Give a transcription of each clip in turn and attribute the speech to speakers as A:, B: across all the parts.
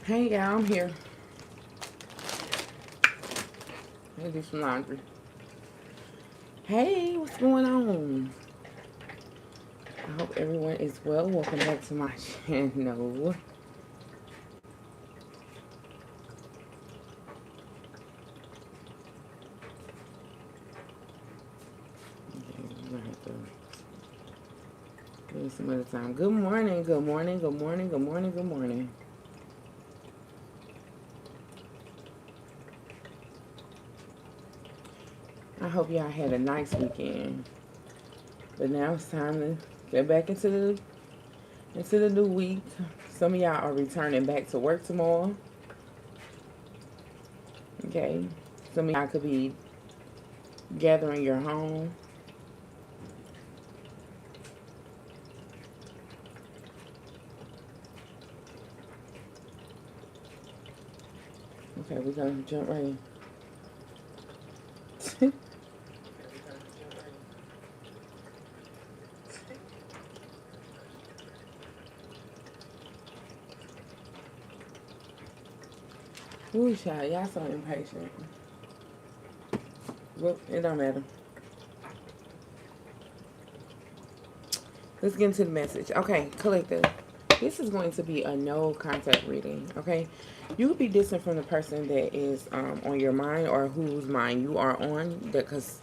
A: Hey, y'all, I'm here. Let me do some laundry. Hey, what's going on? I hope everyone is well. Welcome back to my channel. Okay, we're gonna have to give me some other time. Good morning, good morning, good morning, good morning, good morning. I hope y'all had a nice weekend. But now it's time to get back into the new week. Some of y'all are returning back to work tomorrow. Okay. Some of y'all could be gathering your home. Okay, we're gonna jump right in. Ooh, child, y'all so impatient. Well, it don't matter. Let's get into the message. Okay, collective. This is going to be a no contact reading. Okay, you could be distant from the person that is on your mind or whose mind you are on. Because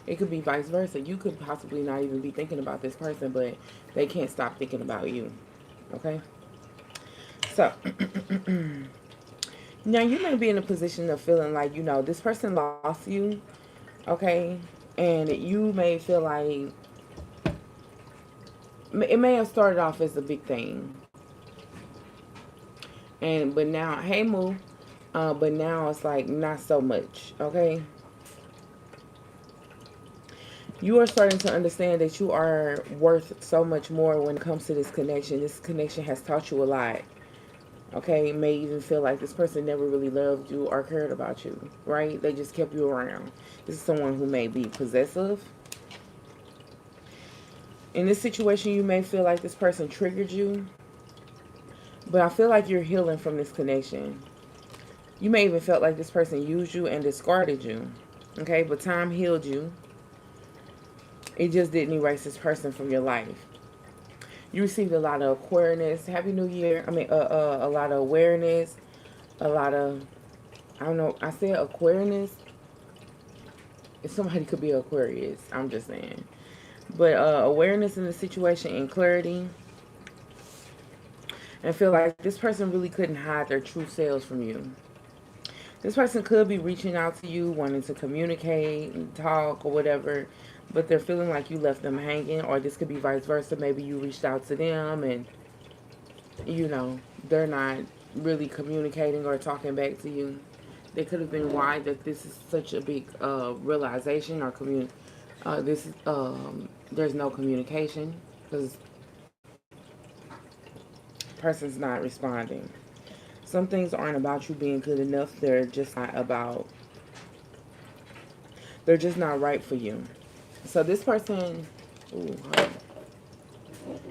A: it could be vice versa. You could possibly not even be thinking about this person, but they can't stop thinking about you. Okay, so now you may be in a position of feeling like this person lost you. Okay, and you may feel like it may have started off as a big thing, and but now, hey Moo, but now it's like not so much. Okay, you are starting to understand that you are worth so much more when it comes to this connection. This connection has taught you a lot. Okay, it may even feel like this person never really loved you or cared about you. Right? They just kept you around. This is someone who may be possessive. In this situation, you may feel like this person triggered you, but I feel like you're healing from this connection. You may even felt like this person used you and discarded you. Okay, but time healed you. It just didn't erase this person from your life. You received a lot of awareness. Happy New Year. A lot of awareness. A lot of, I don't know. I said Aquarius. If somebody could be Aquarius, I'm just saying. But awareness in the situation and clarity. And feel like this person really couldn't hide their true selves from you. This person could be reaching out to you, wanting to communicate and talk or whatever, but they're feeling like you left them hanging, or this could be vice versa. Maybe you reached out to them and, you know, they're not really communicating or talking back to you. They could have been why that this is such a big realization or there's no communication because person's not responding. Some things aren't about you being good enough. They're just not right for you. So this person, ooh,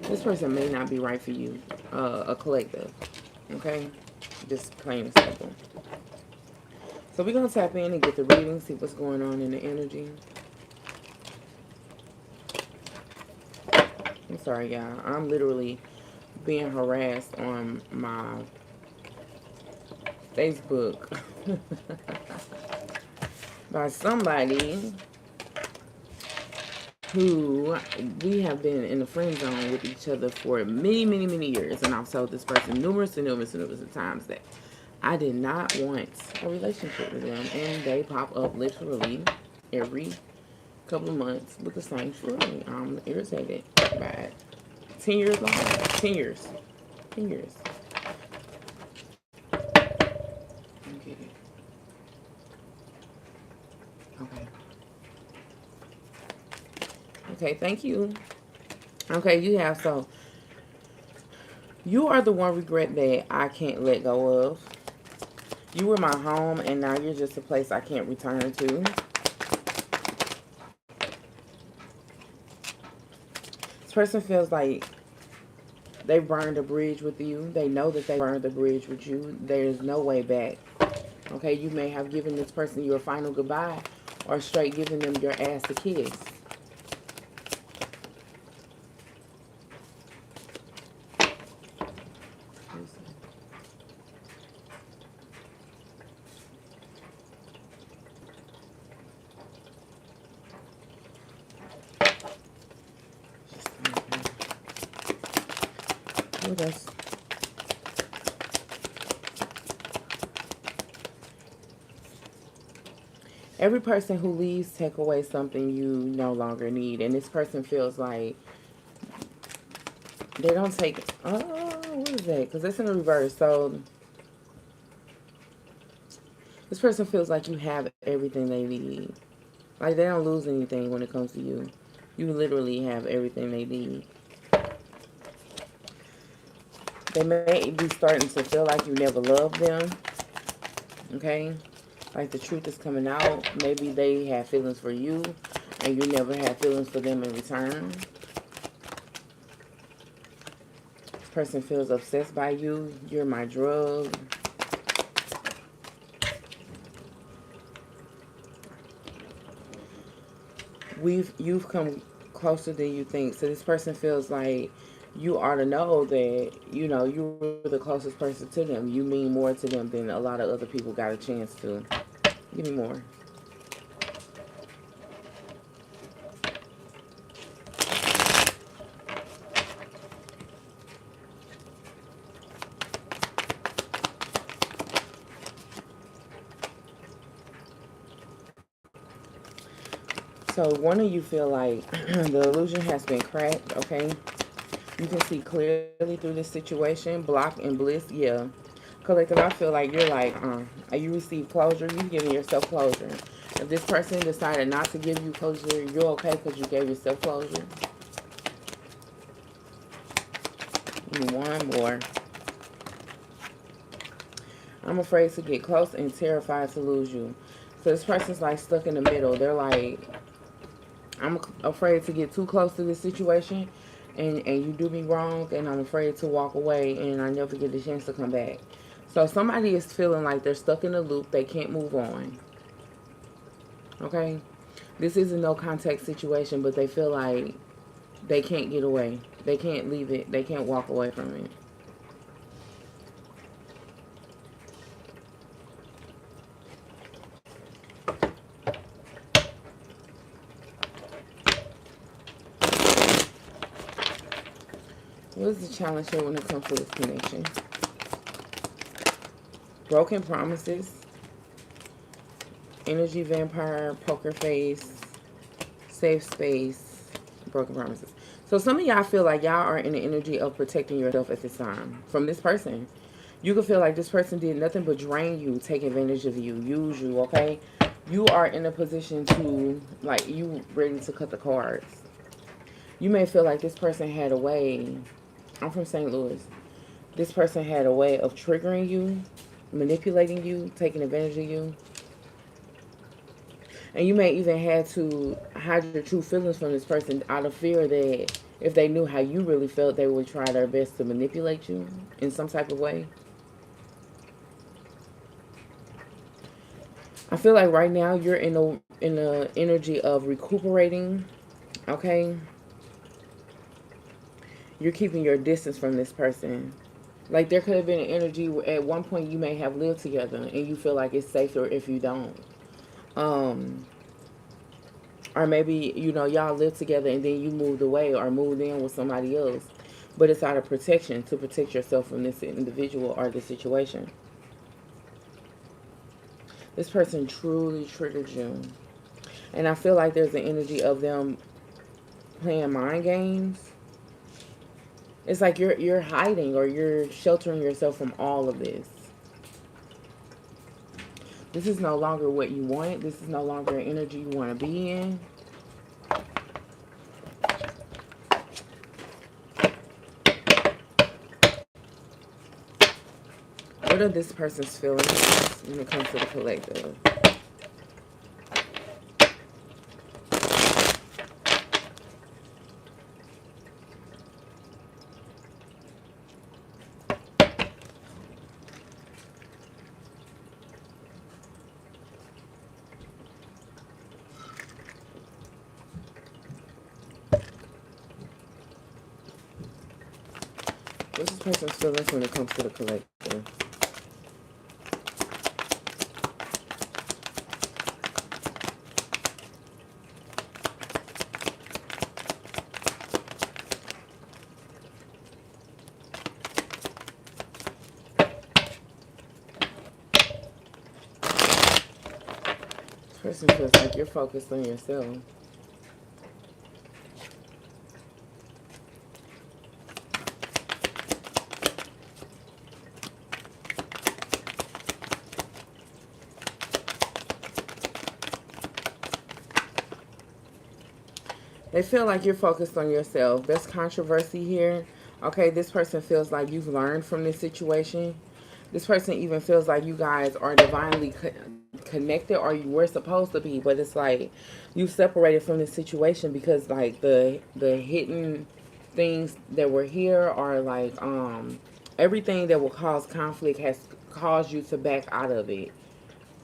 A: this person may not be right for you. A collective, okay, just plain and simple. So we're gonna tap in and get the reading, see what's going on in the energy. I'm sorry, y'all. I'm literally being harassed on my Facebook by somebody who we have been in the friend zone with each other for many, many, many years. And I've told this person numerous and numerous and numerous of times that I did not want a relationship with them. And they pop up literally every couple of months with the same story. I'm irritated by it. 10 years long. 10 years. 10 years. Okay. Okay. Okay, thank you. Okay, you have so you are the one regret that I can't let go of. You were my home, and now you're just a place I can't return to. This person feels like They burned a bridge with you. They know that they burned the bridge with you. There's no way back. Okay, you may have given this person your final goodbye or straight giving them your ass to kiss. What else? Every person who leaves take away something you no longer need. And this person feels like they don't take... Oh, what is that? Because that's in the reverse. So this person feels like you have everything they need. Like they don't lose anything when it comes to you. You literally have everything they need. They may be starting to feel like you never loved them. Okay? Like the truth is coming out. Maybe they have feelings for you and you never had feelings for them in return. This person feels obsessed by you. You're my drug. You've come closer than you think. So this person feels like you ought to know that, you know, you were the closest person to them. You mean more to them than a lot of other people got a chance to. Give me more. So one of you feel like the illusion has been cracked, okay? You can see clearly through this situation. Block and bliss, yeah. Collective, I feel like you're like, you receive closure. You're giving yourself closure. If this person decided not to give you closure, you're okay because you gave yourself closure. One more. I'm afraid to get close and terrified to lose you. So this person's like stuck in the middle. They're like, I'm afraid to get too close to this situation and you do me wrong and I'm afraid to walk away and I never get the chance to come back. So somebody is feeling like they're stuck in a loop. They can't move on. Okay? This is a no contact situation, but they feel like they can't get away. They can't leave it. They can't walk away from it. What is the challenge here when it comes to this connection? Broken promises. Energy vampire, poker face, safe space, broken promises. So some of y'all feel like y'all are in the energy of protecting yourself at this time from this person. You can feel like this person did nothing but drain you, take advantage of you, use you, okay? You are in a position to, like, you ready to cut the cards. You may feel like this person had a way. I'm from St. Louis. This person had a way of triggering you, manipulating you, taking advantage of you. And you may even have to hide your true feelings from this person out of fear that if they knew how you really felt, they would try their best to manipulate you in some type of way. I feel like right now you're in the energy of recuperating, okay? You're keeping your distance from this person. Like there could have been an energy where at one point you may have lived together and you feel like it's safer if you don't. Or maybe, you know, y'all lived together and then you moved away or moved in with somebody else. But it's out of protection to protect yourself from this individual or this situation. This person truly triggered you. And I feel like there's an energy of them playing mind games. It's like you're hiding or you're sheltering yourself from all of this. This is no longer what you want. This is no longer an energy you want to be in. What are this person's feelings when it comes to the collective? person's feelings when it comes to the collective. This person feels like you're focused on yourself. They feel like you're focused on yourself. There's controversy here. Okay, this person feels like you've learned from this situation. This person even feels like you guys are divinely connected, or you were supposed to be, but it's like you separated from this situation because like the hidden things that were here are like everything that will cause conflict has caused you to back out of it.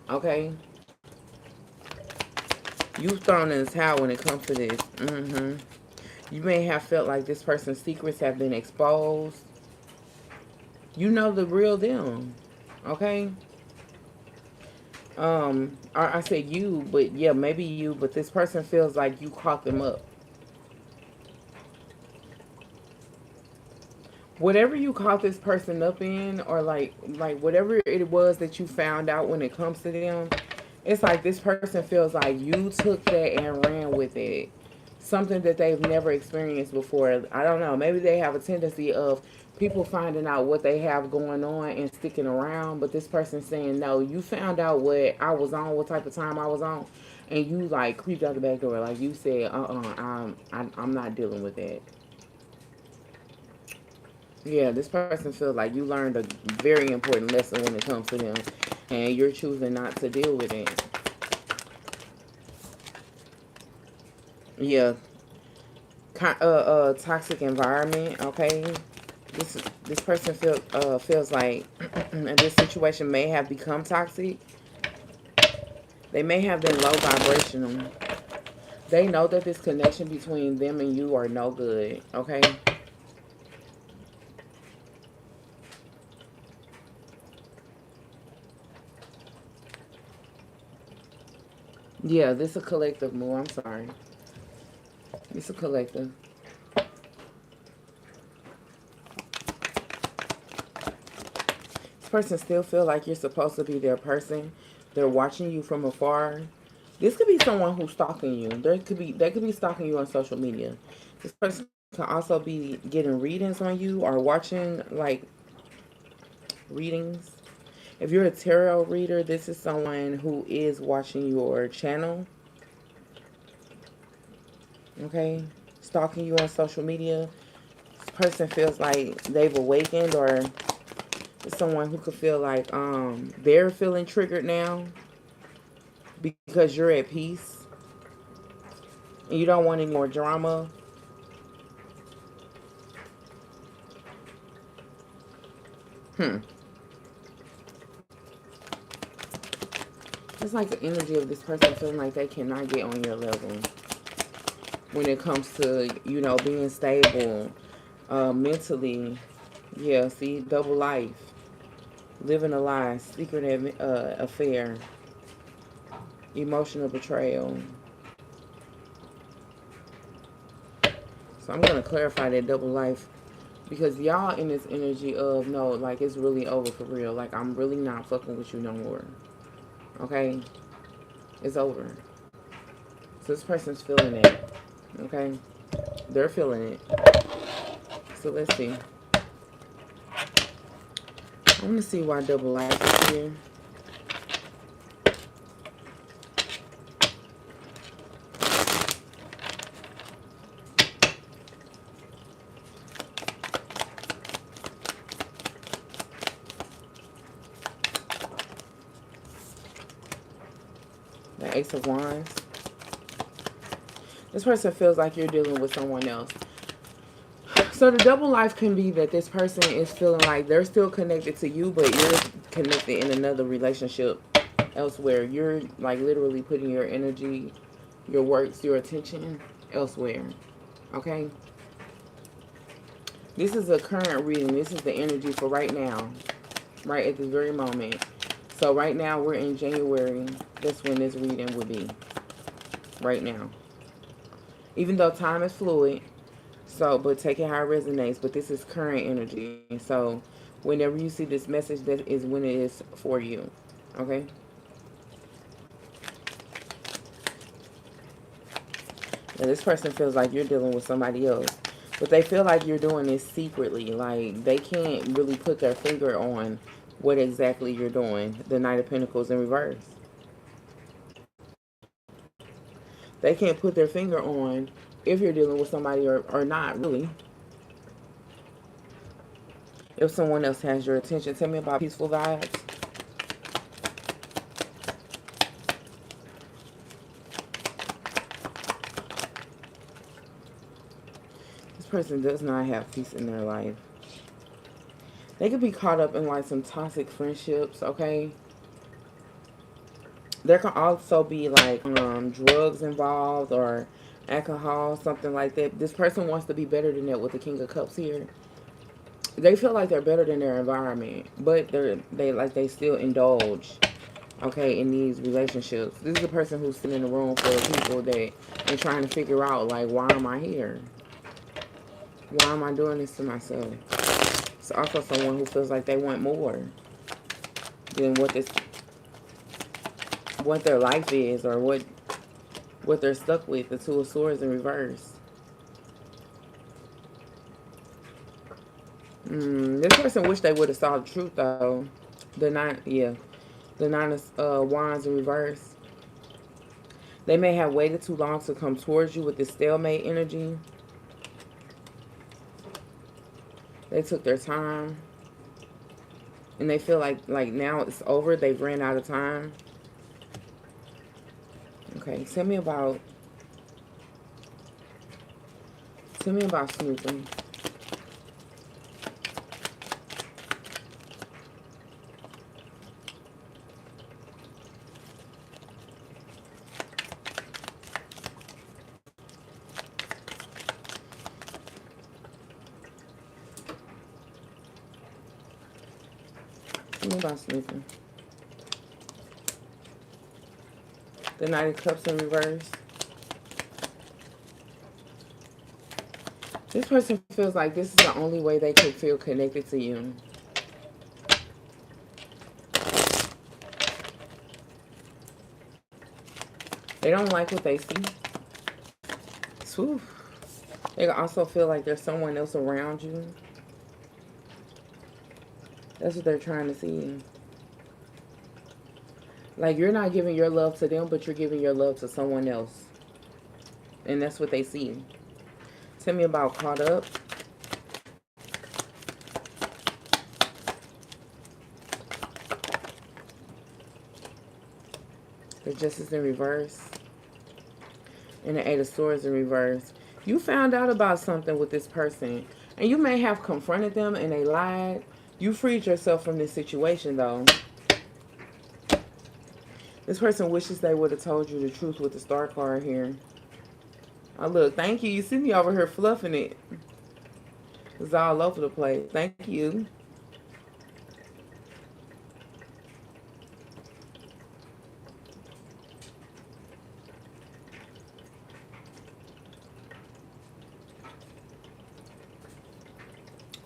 A: Okay, you've thrown in the towel when it comes to this. You may have felt like this person's secrets have been exposed. You know the real them. Okay? I said you, but yeah, maybe you, but this person feels like you caught them up. Whatever you caught this person up in, or like whatever it was that you found out when it comes to them, it's like this person feels like you took that and ran with it. Something that they've never experienced before. I don't know. Maybe they have a tendency of people finding out what they have going on and sticking around, but this person saying, no, you found out what I was on, what type of time I was on, and you like creeped out the back door. Like you said, I'm not dealing with that. Yeah, this person feels like you learned a very important lesson when it comes to them, and you're choosing not to deal with it. Yeah, toxic environment. Okay, this person feels like this situation may have become toxic. They may have been low vibrational. They know that this connection between them and you are no good. Okay. Yeah, this is a collective move. I'm sorry. It's a collective. This person still feel like you're supposed to be their person. They're watching you from afar. This could be someone who's stalking you. They could be stalking you on social media. This person could also be getting readings on you or watching like readings. If you're a tarot reader, this is someone who is watching your channel. Okay, stalking you on social media. This person feels like they've awakened, or it's someone who could feel like they're feeling triggered now because you're at peace and you don't want any more drama. Hmm. It's like the energy of this person feeling like they cannot get on your level when it comes to, being stable mentally. Yeah, see, double life, living a lie, secret affair, emotional betrayal. So I'm going to clarify that double life because y'all in this energy of, no, like it's really over for real. Like I'm really not fucking with you no more. Okay? It's over. So this person's feeling it. Okay? They're feeling it. So let's see. I'm going to see why double life is here. The Ace of Wands. This person feels like you're dealing with someone else. So the double life can be that this person is feeling like they're still connected to you, but you're connected in another relationship elsewhere. You're like literally putting your energy, your works, your attention elsewhere. Okay? This is a current reading. This is the energy for right now. Right at this very moment. So right now we're in January. That's when this reading will be. Right now. Even though time is fluid. So, but take it how it resonates. But this is current energy. So whenever you see this message, that is when it is for you. Okay? And this person feels like you're dealing with somebody else. But they feel like you're doing this secretly. Like, they can't really put their finger on what exactly you're doing. The Knight of Pentacles in reverse. They can't put their finger on if you're dealing with somebody or not, really. If someone else has your attention. Tell me about peaceful vibes. This person does not have peace in their life. They could be caught up in like some toxic friendships, okay? There can also be like drugs involved or alcohol, something like that. This person wants to be better than that with the King of Cups here. They feel like they're better than their environment, but they still indulge, okay, in these relationships. This is a person who's sitting in a room full of people that are trying to figure out, like, why am I here? Why am I doing this to myself? It's also someone who feels like they want more than what their life is, or what they're stuck with. The Two of Swords in reverse. This person wish they would have saw the truth, though. The Nine of Wands in reverse. They may have waited too long to come towards you with this stalemate energy. They took their time. And they feel like now it's over. They've ran out of time. Okay, tell me about snooping. Tell me about snooping. The Knight of Cups in reverse. This person feels like this is the only way they can feel connected to you. They don't like what they see. Whew. They also feel like there's someone else around you. That's what they're trying to see. Like, you're not giving your love to them, but you're giving your love to someone else. And that's what they see. Tell me about caught up. The Justice in reverse. And the Eight of Swords in reverse. You found out about something with this person. And you may have confronted them and they lied. You freed yourself from this situation, though. This person wishes they would have told you the truth with the Star card here. Oh, look, thank you. You see me over here fluffing it. It's all over the place. Thank you.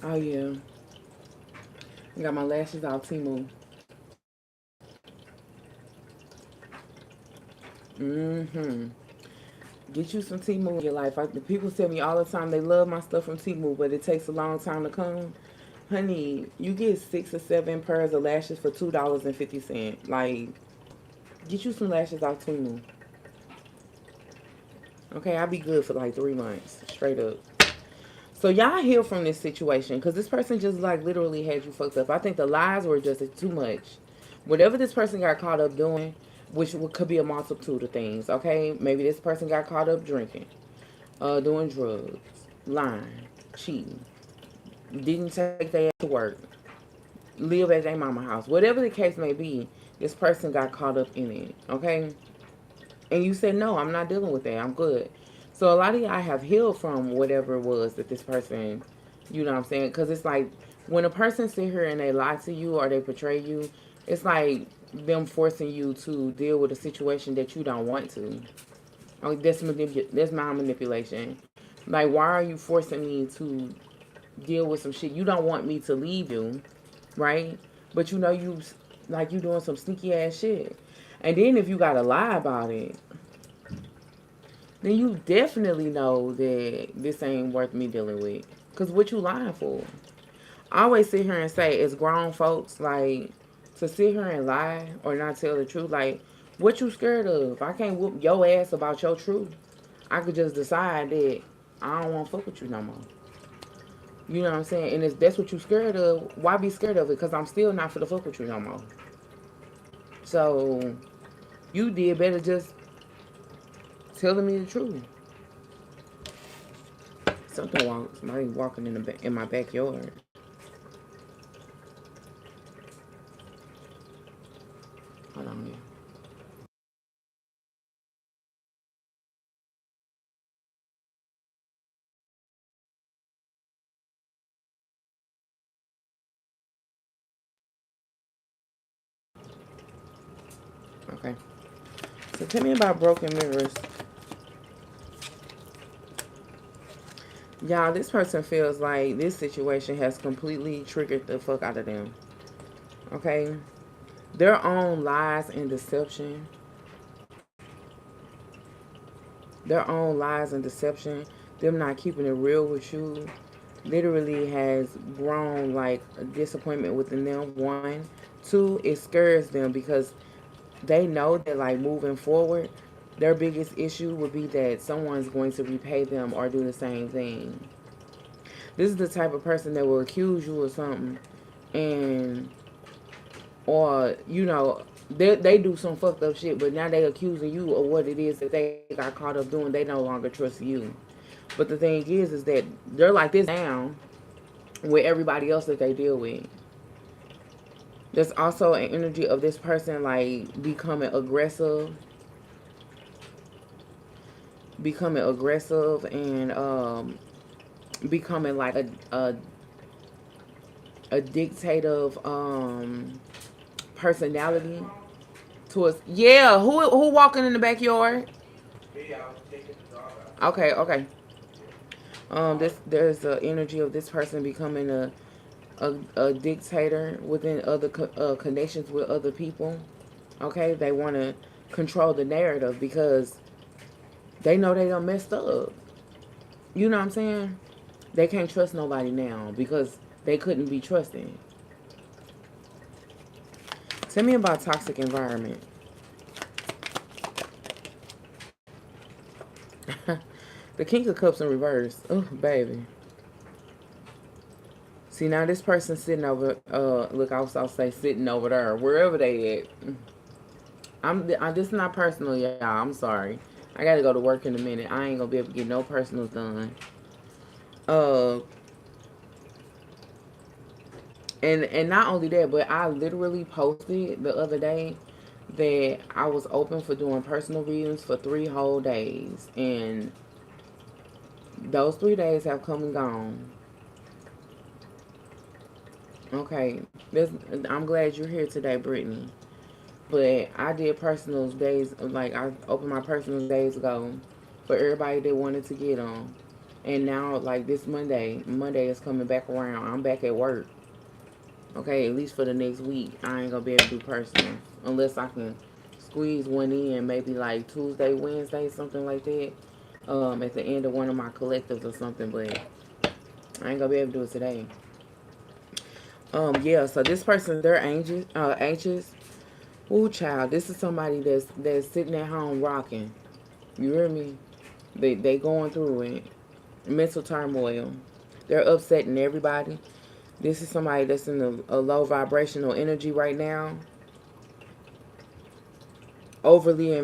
A: Oh, yeah. I got my lashes off Temu. Get you some Temu in your life. People tell me all the time they love my stuff from Temu, but it takes a long time to come. Honey, you get 6 or 7 pairs of lashes for $2.50. Like, get you some lashes off Temu. Okay, I'll be good for like 3 months. Straight up. So y'all heal from this situation, because this person just like literally had you fucked up. I think the lies were just too much. Whatever this person got caught up doing, which could be a multitude of things, okay? Maybe this person got caught up drinking, doing drugs, lying, cheating, didn't take their ass to work, live at their mama house. Whatever the case may be, this person got caught up in it, okay? And you said, no, I'm not dealing with that. I'm good. So a lot of y'all have healed from whatever it was that this person You know what I'm saying? Because it's like when a person sit here and they lie to you or they betray you, it's like them forcing you to deal with a situation that you don't want to. Like that's mind manipulation. Like, why are you forcing me to deal with some shit you don't want me to leave you, right? But you know you doing some sneaky ass shit, and then if you gotta lie about it, then you definitely know that this ain't worth me dealing with. Cause what you lying for? I always sit here and say, as grown folks, like, to sit here and lie or not tell the truth, like, what you scared of? I can't whoop your ass about your truth. I could just decide that I don't want to fuck with you no more. You know what I'm saying? And if that's what you scared of, why be scared of it? Because I'm still not for the fuck with you no more. So, you did better just telling me the truth. Somebody walking in my backyard. Hold on here. Okay. So tell me about broken mirrors. Y'all, this person feels like this situation has completely triggered the fuck out of them. Okay? Their own lies and deception, their own lies and deception, them not keeping it real with you, literally has grown like a disappointment within them. One. Two, it scares them because they know that, like, moving forward, their biggest issue would be that someone's going to repay them or do the same thing. This is the type of person that will accuse you of something, and or they do some fucked up shit, but now they accusing you of what it is that they got caught up doing. They no longer trust you. But the thing is that they're like this now with everybody else that they deal with. There's also an energy of this person like becoming aggressive, and becoming like a dictative personality towards. Yeah, who walking in the backyard? Okay, okay. There's the energy of this person becoming a dictator within other connections with other people. Okay, they want to control the narrative because they know they done messed up. You know what I'm saying? They can't trust nobody now because they couldn't be trusted. Tell me about toxic environment. The King of Cups in reverse. Oh, baby. See, now this person sitting over, look, I'll say sitting over there, wherever they at. This is not personal, y'all. I'm sorry. I gotta go to work in a minute. I ain't gonna be able to get no personals done. Uh, and not only that, but I literally posted the other day that I was open for doing personal readings for 3 whole days, and those 3 days have come and gone. Okay, I'm glad you're here today, Brittany. But I did personals days, like I opened my personals days ago for everybody that wanted to get on. And now, like this Monday is coming back around. I'm back at work. Okay, at least for the next week. I ain't gonna be able to do personals unless I can squeeze one in, maybe like Tuesday, Wednesday, something like that. At the end of one of my collectives or something, but I ain't gonna be able to do it today. Yeah. So this person, they're anxious. Anxious. Ooh, child. This is somebody that's sitting at home rocking. You hear me? They going through it. Mental turmoil. They're upsetting everybody. This is somebody that's in a low vibrational energy right now. Overly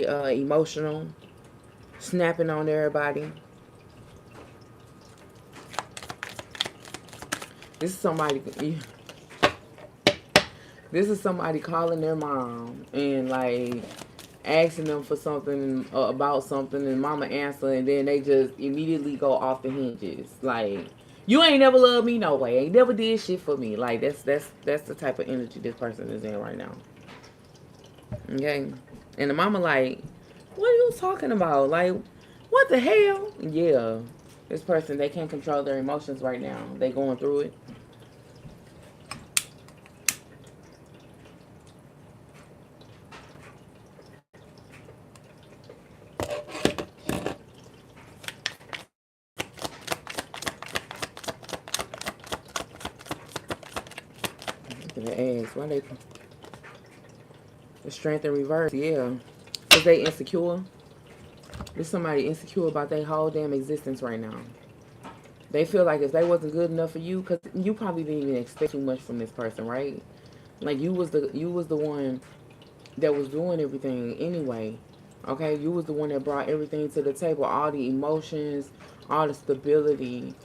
A: emotional, snapping on everybody. This is somebody. This is somebody calling their mom and like asking them for something about something, and mama answer, and then they just immediately go off the hinges. Like, you ain't never loved me no way. Ain't never did shit for me. Like, that's the type of energy this person is in right now. Okay, and the mama like, what are you talking about? Like, what the hell? Yeah, this person, they can't control their emotions right now. They going through it. Look at the ass. Why they the strength in reverse? Yeah, cause they insecure. There's somebody insecure about their whole damn existence right now. They feel like if they wasn't good enough for you, cause you probably didn't even expect too much from this person, right? Like you was the one that was doing everything anyway. Okay, you was the one that brought everything to the table, all the emotions, all the stability,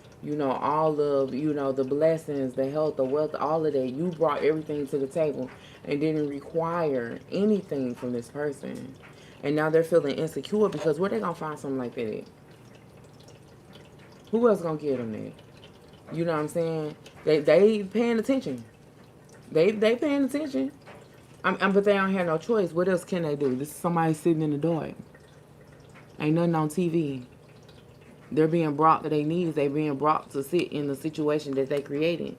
A: all of, the blessings, the health, the wealth, all of that. You brought everything to the table and didn't require anything from this person. And now they're feeling insecure because where they gonna find something like that at? Who else gonna give them that? You know what I'm saying? They paying attention. They paying attention. But they don't have no choice. What else can they do? This is somebody sitting in the dark. Ain't nothing on TV. They're being brought to their knees. They're being brought to sit in the situation that they created.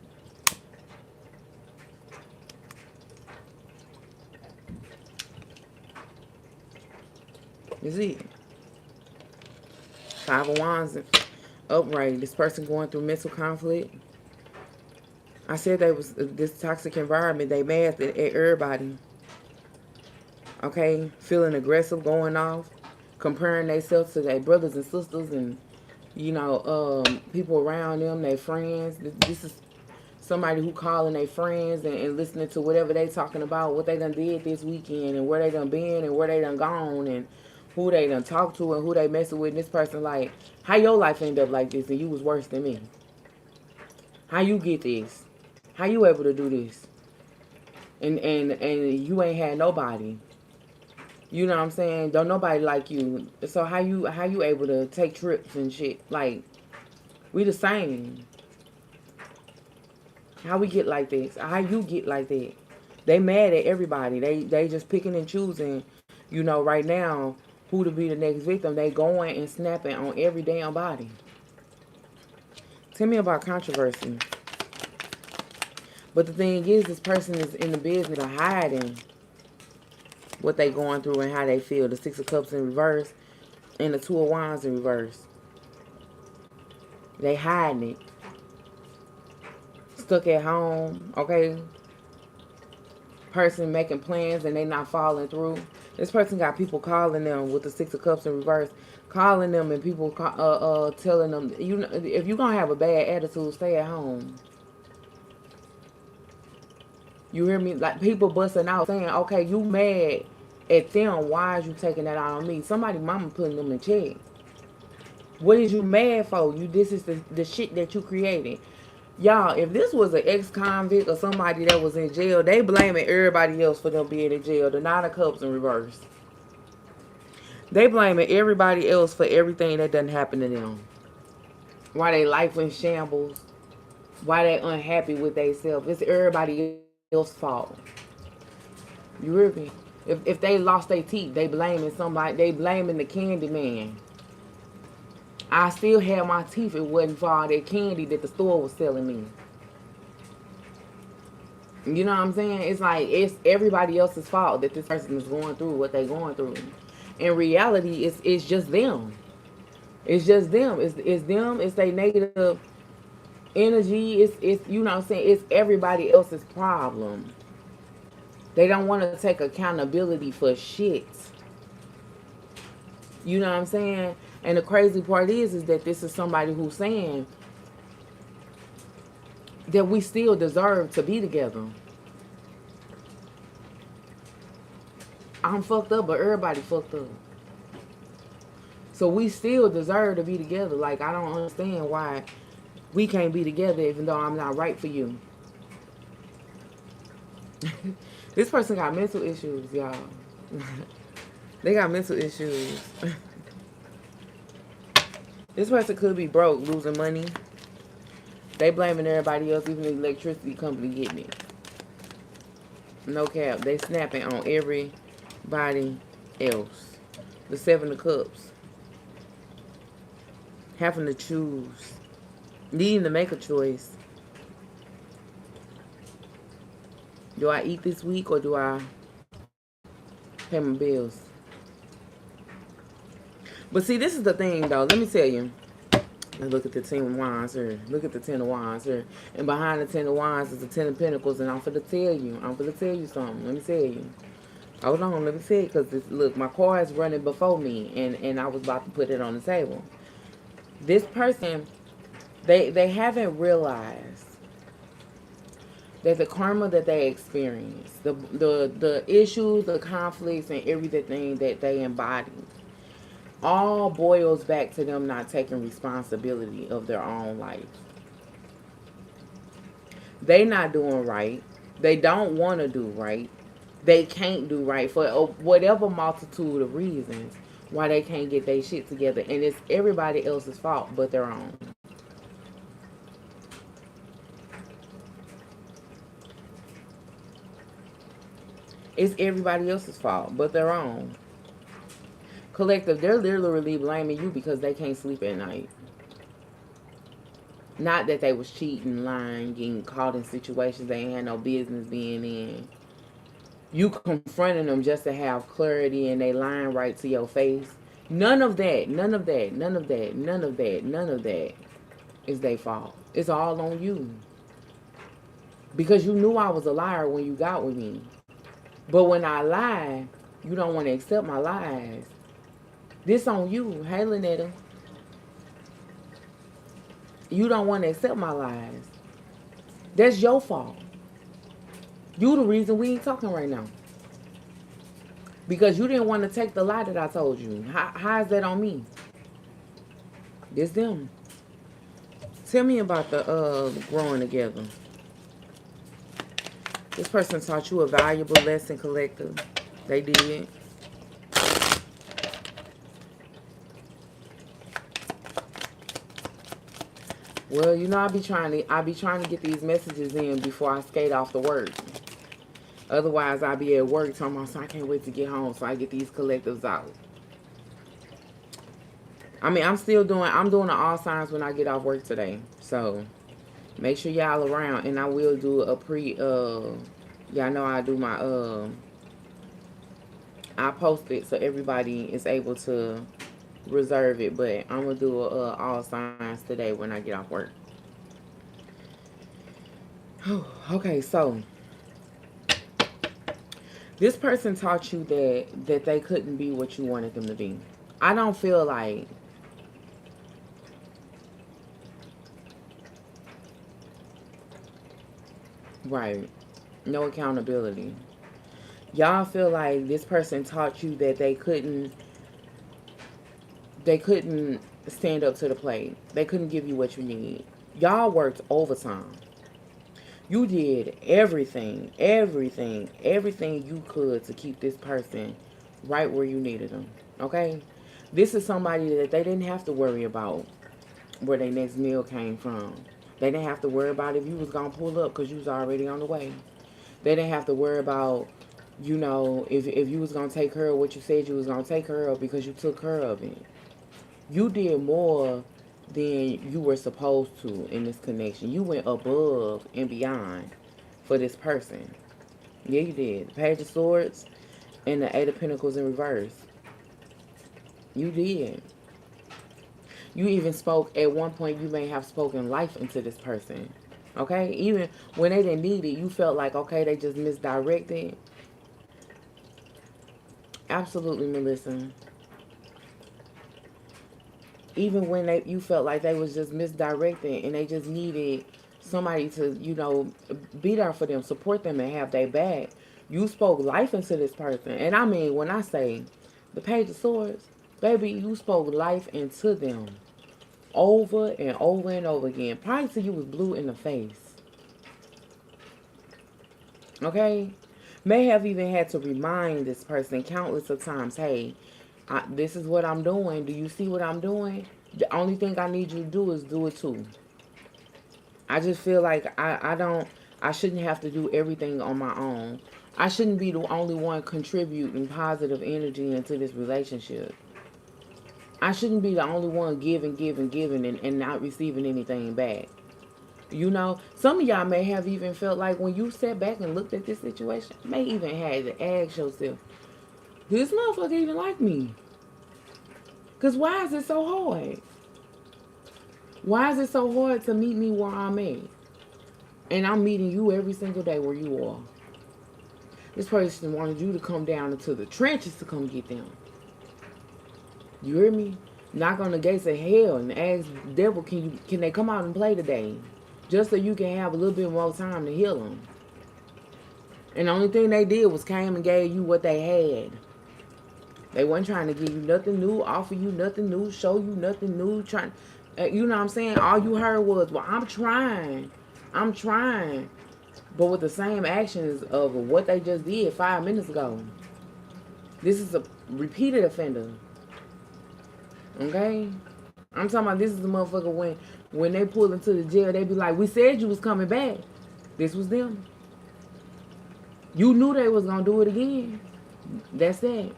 A: You see? Five of Wands upright. This person going through mental conflict. I said they was this toxic environment. They mad at everybody. Okay? Feeling aggressive, going off. Comparing themselves to their brothers and sisters and people around them, their friends. This is somebody who calling their friends and listening to whatever they talking about, what they done did this weekend and where they done been and where they done gone and who they done talked to and who they messing with. And this person like, how your life end up like this and you was worse than me? How you get this? How you able to do this? And you ain't had nobody. You know what I'm saying? Don't nobody like you. So how you able to take trips and shit? Like, we the same. How we get like this? How you get like that? They mad at everybody. They just picking and choosing, right now, who to be the next victim. They going and snapping on every damn body. Tell me about controversy. But the thing is, this person is in the business of hiding what they going through and how they feel. The Six of Cups in reverse and the Two of Wands in reverse. They hiding it. Stuck at home, okay? Person making plans and they not following through. This person got people calling them with the Six of Cups in reverse, calling them and people telling them, if you're gonna have a bad attitude, stay at home. You hear me? Like people busting out saying, okay, you mad at them, why is you taking that out on me? Somebody mama putting them in check. What is you mad for? This is the shit that you created. Y'all, if this was an ex-convict or somebody that was in jail, they blaming everybody else for them being in jail. The Nine of Cups in reverse. They blaming everybody else for everything that doesn't happen to them. Why they life in shambles. Why they unhappy with themselves. It's everybody else's fault. You hear me? If they lost their teeth, they blaming somebody. They blaming the candy man. I still had my teeth. It wasn't for all that candy that the store was selling me. You know what I'm saying? It's like it's everybody else's fault that this person is going through what they're going through. In reality, it's just them. It's just them. It's them. It's their negative energy. It's you know what I'm saying? It's everybody else's problem. They don't want to take accountability for shit. You know what I'm saying? And the crazy part is that this is somebody who's saying that we still deserve to be together. I'm fucked up, but everybody fucked up. So we still deserve to be together. Like, I don't understand why we can't be together even though I'm not right for you. This person got mental issues, y'all. They got mental issues. This person could be broke, losing money. They blaming everybody else, even the electricity company getting it. No cap. They snapping on everybody else. The Seven of Cups. Having to choose. Needing to make a choice. Do I eat this week or do I pay my bills? But see, this is the thing, though. Let me tell you. Let's look at the Ten of Wands here. Look at the Ten of Wands here. And behind the Ten of Wands is the Ten of Pentacles. And I'm finna tell you. I'm finna tell you something. Let me tell you. Hold on. Let me tell you. Because, look, my car is running before me. And I was about to put it on the table. This person, they haven't realized that the karma that they experience, the issues, the conflicts, and everything that they embody, all boils back to them not taking responsibility of their own life. They not doing right. They don't want to do right. They can't do right for whatever multitude of reasons why they can't get their shit together. And it's everybody else's fault but their own. It's everybody else's fault but their own. Collective, they're literally blaming you because they can't sleep at night. Not that they was cheating, lying, getting caught in situations they ain't had no business being in. You confronting them just to have clarity and they lying right to your face. None of that, none of that, none of that, none of that, none of that is their fault. It's all on you. Because you knew I was a liar when you got with me. But when I lie, you don't want to accept my lies. This on you. Hey, Lynetta. You don't want to accept my lies. That's your fault. You the reason we ain't talking right now. Because you didn't want to take the lie that I told you. How is that on me? It's them. Tell me about the growing together. This person taught you a valuable lesson, collective. They did. Well, you know, I be trying to get these messages in before I skate off to work. Otherwise, I'll be at work talking about, so I can't wait to get home so I get these collectives out. I mean, I'm doing the all signs when I get off work today. So, make sure y'all around. And I will do a y'all know I do my, I post it so everybody is able to reserve it. But I'm going to do all signs today when I get off work. Okay, so this person taught you that they couldn't be what you wanted them to be. I don't feel like right. No accountability. Y'all feel like this person taught you that they couldn't stand up to the plate. They couldn't give you what you need. Y'all worked overtime. You did everything you could to keep this person right where you needed them. Okay? This is somebody that they didn't have to worry about where their next meal came from. They didn't have to worry about if you was going to pull up because you was already on the way. They didn't have to worry about, you know, if you was going to take care of what you said you was going to take care of because you took care of it. You did more than you were supposed to in this connection. You went above and beyond for this person. Yeah, you did. Page of Swords and the Eight of Pentacles in reverse. You did. You even spoke, at one point, you may have spoken life into this person. Okay? Even when they didn't need it, you felt like, okay, they just misdirected. Absolutely, Melissa. Even when you felt like they was just misdirected and they just needed somebody to, you know, be there for them, support them, and have their back. You spoke life into this person. And I mean, when I say the Page of Swords, baby, you spoke life into them over and over and over again. Probably till you was blue in the face. Okay? may have even had to remind this person countless of times, hey, this is what I'm doing. Do you see what I'm doing? The only thing I need you to do is do it too. I just feel like I shouldn't have to do everything on my own. I shouldn't be the only one contributing positive energy into this relationship. I shouldn't be the only one giving and not receiving anything back. You know, some of y'all may have even felt like when you sat back and looked at this situation, may even had to ask yourself, this motherfucker even like me? Because why is it so hard? Why is it so hard to meet me where I'm at? And I'm meeting you every single day where you are. This person wanted you to come down into the trenches to come get them. You hear me? Knock on the gates of hell and ask the devil, can they come out and play today? Just so you can have a little bit more time to heal them. And the only thing they did was came and gave you what they had. They wasn't trying to give you nothing new, offer you nothing new, show you nothing new. You know what I'm saying? All you heard was, well, I'm trying. But with the same actions of what they just did 5 minutes ago. This is a repeated offender. Okay? I'm talking about this is the motherfucker when they pull into the jail, they be like, we said you was coming back. This was them. You knew they was going to do it again. That's that.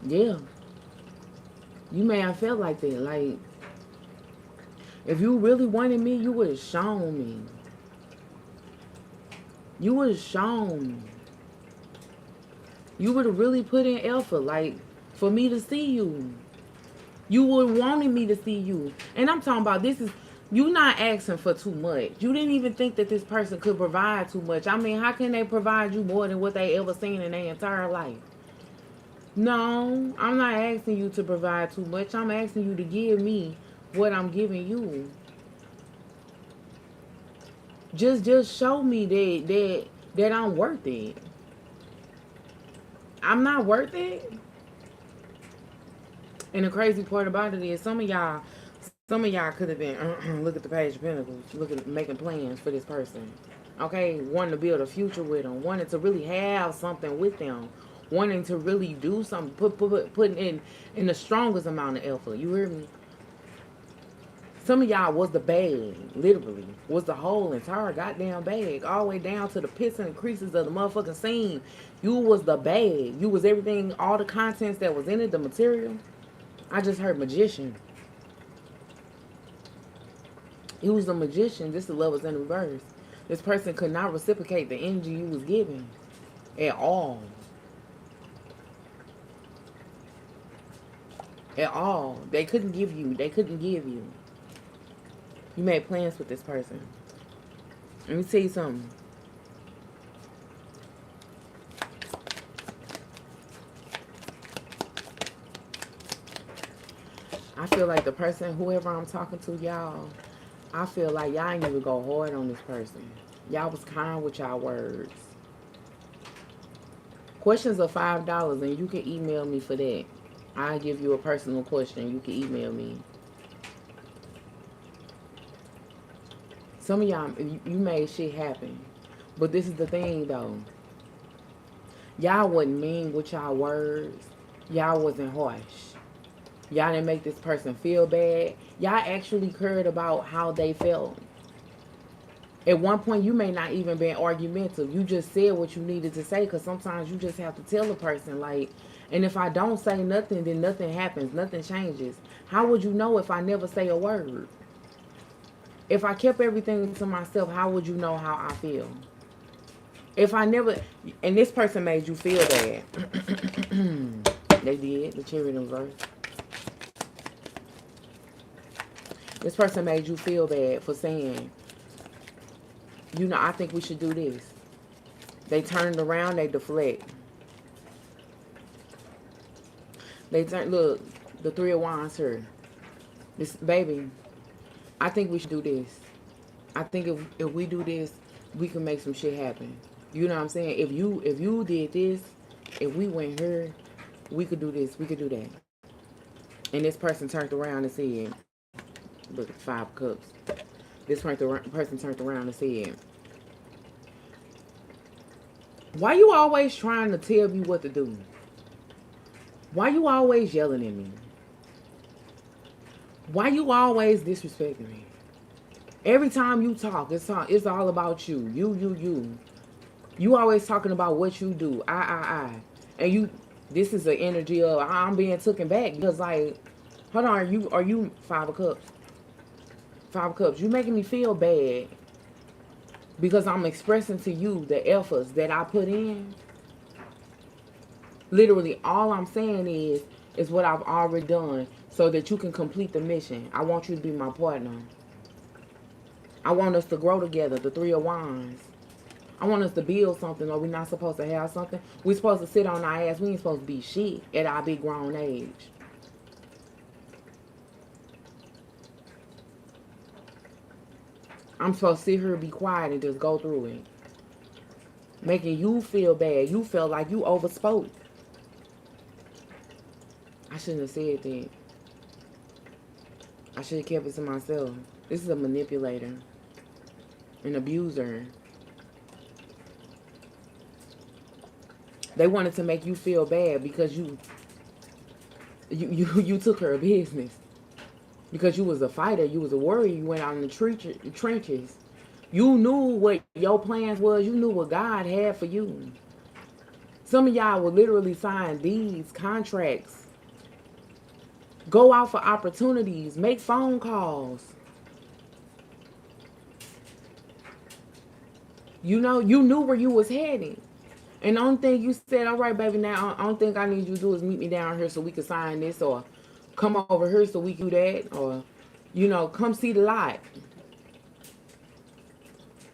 A: Yeah. You may have felt like that. Like, if you really wanted me, you would have shown me. You would have shown me. You would have really put in effort, like, for me to see you. You would wanted me to see you. And I'm talking about you not asking for too much. You didn't even think that this person could provide too much. I mean, how can they provide you more than what they ever seen in their entire life? No, I'm not asking you to provide too much. I'm asking you to give me what I'm giving you. Just show me that I'm worth it. I'm not worth it. And the crazy part about it is some of y'all could have been look at the Page of Pentacles, look at making plans for this person. Okay, wanting to build a future with them, wanting to really have something with them, wanting to really do something, putting in the strongest amount of effort. You hear me? Some of y'all was the bag, literally, was the whole entire goddamn bag, all the way down to the pits and creases of the motherfucking seam. You was the bag. You was everything, all the contents that was in it, the material. I just heard magician. He was a magician. This the love was in reverse. This person could not reciprocate the energy you was giving at all. At all. They couldn't give you. You made plans with this person. Let me tell you something. I feel like the person, whoever I'm talking to, y'all, I feel like y'all ain't even go hard on this person. Y'all was kind with y'all words. Questions are $5 and you can email me for that. I'll give you a personal question. You can email me. Some of y'all, you made shit happen. But this is the thing, though. Y'all wasn't mean with y'all words. Y'all wasn't harsh. Y'all didn't make this person feel bad. Y'all actually cared about how they felt. At one point, you may not even been argumentative. You just said what you needed to say, because sometimes you just have to tell a person, like, and if I don't say nothing, then nothing happens. Nothing changes. How would you know if I never say a word? If I kept everything to myself, how would you know how I feel? If I never, and this person made you feel bad. They did, the cherry in reverse. This person made you feel bad for saying, you know, I think we should do this. They turned around, they deflect. They turn, look, the Three of Wands here. This, baby, I think we should do this. I think if we do this, we can make some shit happen. You know what I'm saying? If you did this, if we went here, we could do this, we could do that. And this person turned around and said, look at 5 cups. This person turned around and said, why you always trying to tell me what to do? Why you always yelling at me? Why you always disrespecting me? Every time you talk, it's all about you. You. You always talking about what you do. I. And you, this is the energy of I'm being taken back because like, hold on, are you Five of Cups? Five of Cups. You making me feel bad because I'm expressing to you the efforts that I put in. Literally, all I'm saying is what I've already done so that you can complete the mission. I want you to be my partner. I want us to grow together, the Three of Wands. I want us to build something. Are we not supposed to have something? We're supposed to sit on our ass. We ain't supposed to be shit at our big grown age. I'm supposed to sit here and be quiet and just go through it. Making you feel bad. You felt like you overspoke. I shouldn't have said that. I should have kept it to myself. This is a manipulator. An abuser. They wanted to make you feel bad because you took her business. Because you was a fighter, you was a warrior, you went out in the trenches. You knew what your plans was. You knew what God had for you. Some of y'all would literally sign deeds, contracts. Go out for opportunities. Make phone calls. You know, you knew where you was heading. And the only thing you said, all right, baby, now, the only thing I need you to do is meet me down here so we can sign this, or come over here so we can do that, or, you know, come see the lot.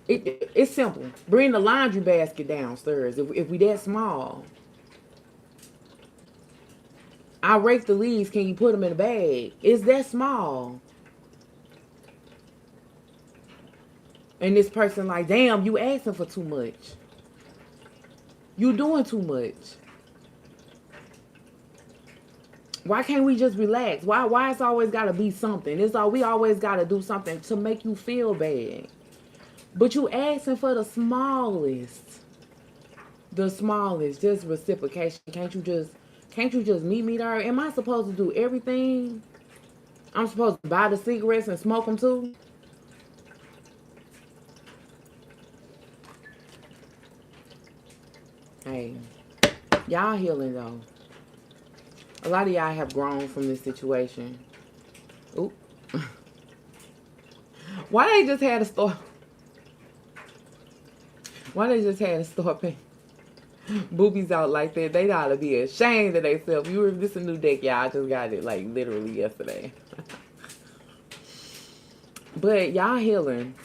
A: It's simple. Bring the laundry basket downstairs if we that small. I rake the leaves. Can you put them in a bag? It's that small. And this person like, damn, you asking for too much. You doing too much. Why can't we just relax? Why it's always got to be something? We always got to do something to make you feel bad. But you asking for the smallest. The smallest. Just reciprocation. Can't you just meet me there? Am I supposed to do everything? I'm supposed to buy the cigarettes and smoke them too? Hey, y'all healing though. A lot of y'all have grown from this situation. Oop. Why they just had a store? Why they just had a store paying boobies out like that? They ought to be ashamed of themselves. This a new deck, y'all. I just got it like literally yesterday. But y'all healing.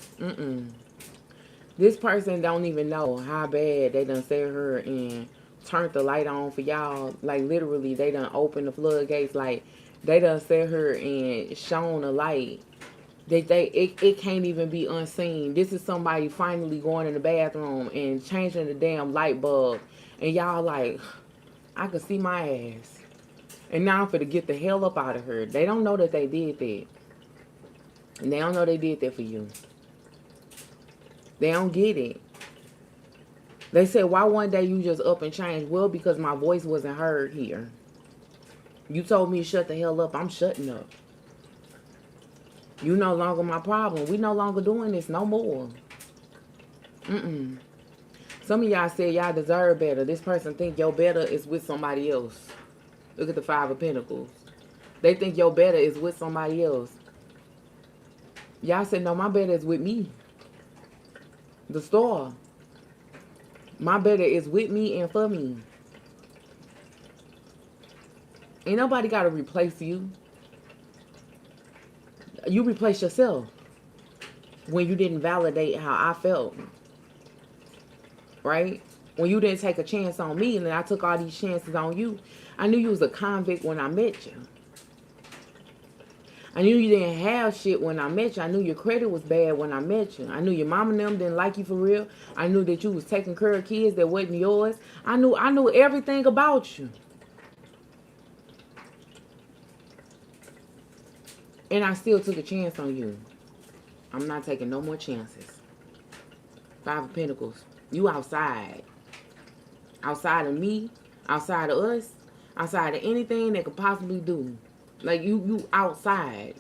A: This person don't even know how bad they done set her and turned the light on for y'all. Like literally, they done opened the floodgates. Like they done set her and shone a light. It can't even be unseen. This is somebody finally going in the bathroom and changing the damn light bulb. And y'all like, I could see my ass. And now I'm finna get the hell up out of her. They don't know that they did that. And they don't know they did that for you. They don't get it. They said, why one day you just up and changed? Well, because my voice wasn't heard here. You told me to shut the hell up. I'm shutting up. You no longer my problem. We no longer doing this no more. Some of y'all said y'all deserve better. This person think your better is with somebody else. Look at the Five of Pentacles. They think your better is with somebody else. Y'all said, no, my better is with me. The store. My better is with me and for me. Ain't nobody got to replace you. You replace yourself when you didn't validate how I felt. Right? When you didn't take a chance on me and then I took all these chances on you. I knew you was a convict when I met you. I knew you didn't have shit when I met you. I knew your credit was bad when I met you. I knew your mom and them didn't like you for real. I knew that you was taking care of kids that wasn't yours. I knew everything about you. And I still took a chance on you. I'm not taking no more chances. Five of Pentacles. You outside. Outside of me. Outside of us. Outside of anything that could possibly do. Like, you outside.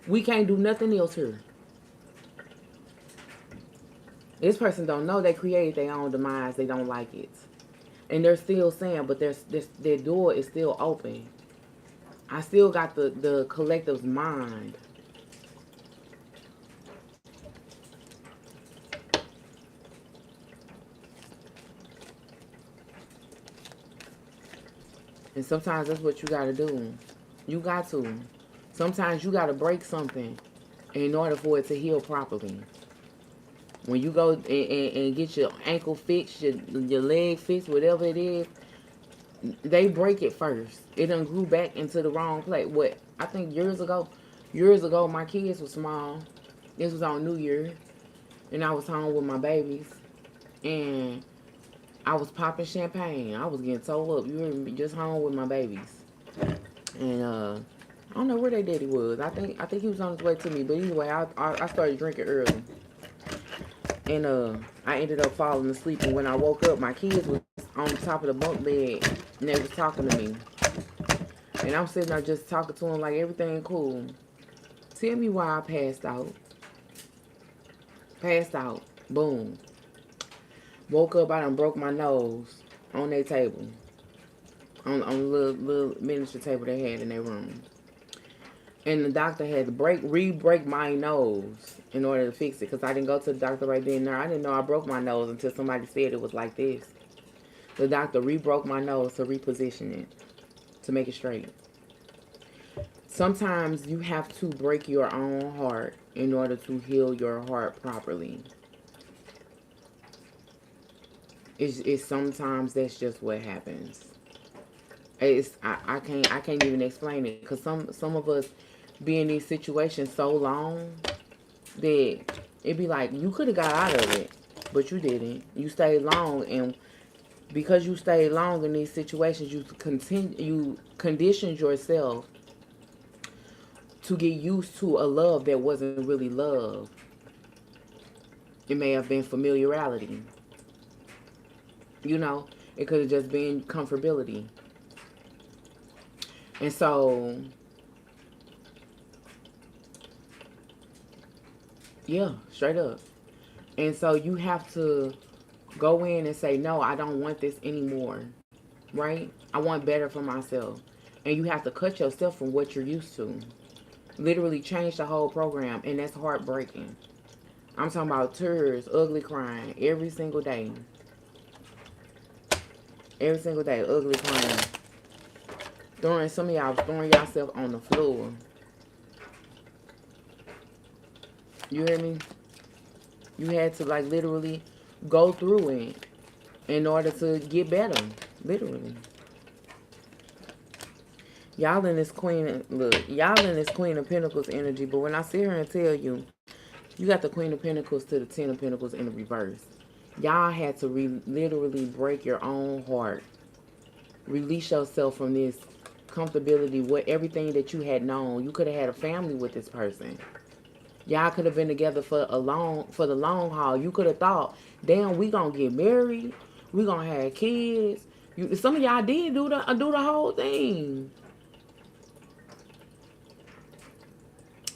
A: We can't do nothing else here. This person don't know they created their own demise. They don't like it. And they're still saying, but their door is still open. I still got the collective's mind. And sometimes that's what you got to do. You got to. Sometimes you got to break something in order for it to heal properly. When you go and get your ankle fixed, your leg fixed, whatever it is, they break it first. It done grew back into the wrong place. What, I think years ago, my kids were small. This was on New Year. And I was home with my babies. And I was popping champagne. I was getting told up. You were just home with my babies. And I don't know where their daddy was. I think he was on his way to me. But anyway, I started drinking early. And I ended up falling asleep. And when I woke up, my kids was on the top of the bunk bed. And they was talking to me. And I'm sitting there just talking to them like everything cool. Tell me why I passed out. Passed out. Boom. Woke up, I done broke my nose on their table. On the little miniature table they had in their room. And the doctor had to re-break my nose in order to fix it. Because I didn't go to the doctor right then and there. I didn't know I broke my nose until somebody said it was like this. The doctor re-broke my nose to reposition it. To make it straight. Sometimes you have to break your own heart in order to heal your heart properly. It's sometimes that's just what happens. I can't even explain it, because some of us be in these situations so long that it be like you could have got out of it, but you didn't. You stayed long, and because you stayed long in these situations, you conditioned yourself to get used to a love that wasn't really love. It may have been familiarity. You know, it could have just been comfortability. And so, yeah, straight up. And so you have to go in and say, no, I don't want this anymore. Right? I want better for myself. And you have to cut yourself from what you're used to. Literally change the whole program. And that's heartbreaking. I'm talking about tears, ugly crying, every single day. Every single day, ugly crying. Some of y'all throwing yourself on the floor. You hear me? You had to like literally go through it in order to get better. Literally. Y'all in this queen, look, y'all in this Queen of Pentacles energy, but when I sit here and tell you, you got the Queen of Pentacles to the Ten of Pentacles in the reverse. Y'all had to literally break your own heart. Release yourself from this comfortability, everything that you had known. You could have had a family with this person. Y'all could have been together for the long haul. You could have thought, damn, we gonna get married. We gonna have kids. Some of y'all did do the whole thing.